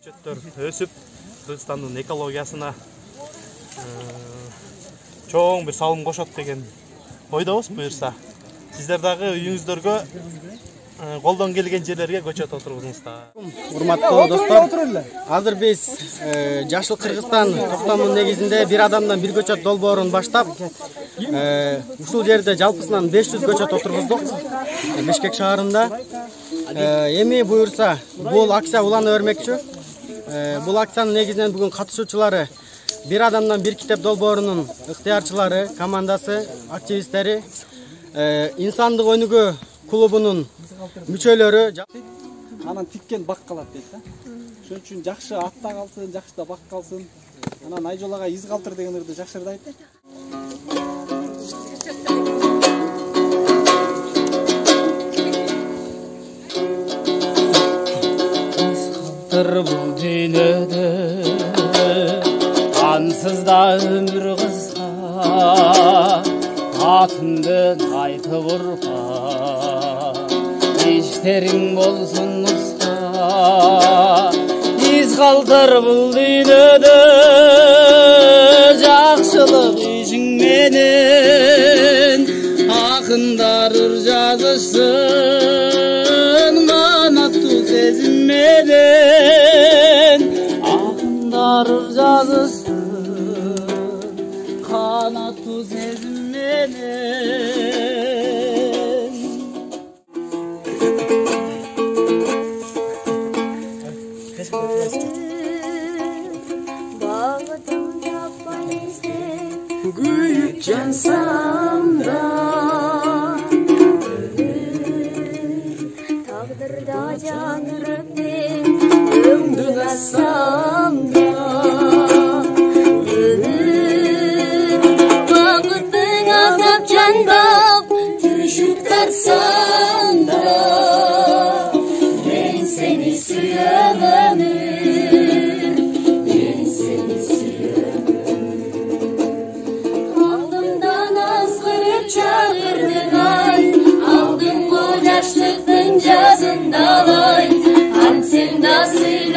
Көчөттөр өсүп, Кыргызстандын экологиясына чоң бир салым кошот деген ойдобуз. Буюрса, сиздер дагы үйүңүздөргө колдон келген жерлерге көчөт отургузуңуздар. Урматтуу достор, азыр биз Жашыл Кыргызстан токтомунун негизинде бир адамдан бир көчөт долбоорун баштап, ушул жерде жалпысынан 500 көчөт отургуздук Бишкек шаарында. Эми буюрса, бул акция улана бермекчи. Бул акциянын негизинен бүгүн катышуучулары бир адамдан бир китеп долбоорунун ыктыярчылары, командасы, активисттери, инсандык өнүгүү клубунун мүчөлөрү. Анан тиккен бак калат дейт да. Ошон үчүн жакшы атта калсын, жакшы да бак калсын. Анан айжолага из калтыр деген ырды жакшырдайт. Бул дүйнөдө ансыз да өмүр кыска, атымдын айтып урка, иштериң болсун уста. Из калтыр бул дүйнөдө жакшылык ишиң менен, акындар жазышсын канаттуу сезим менен, акындар жазышсын канаттуу сезим менен. Bağladım yapman izle Büyük cansam da Tağdırda canırıp ömrün assam da Bağıttın azap candap Düşüp tarsam da Ben seni suyamam Aldın bu yaşlıktın cazındalay Hem sen nasıl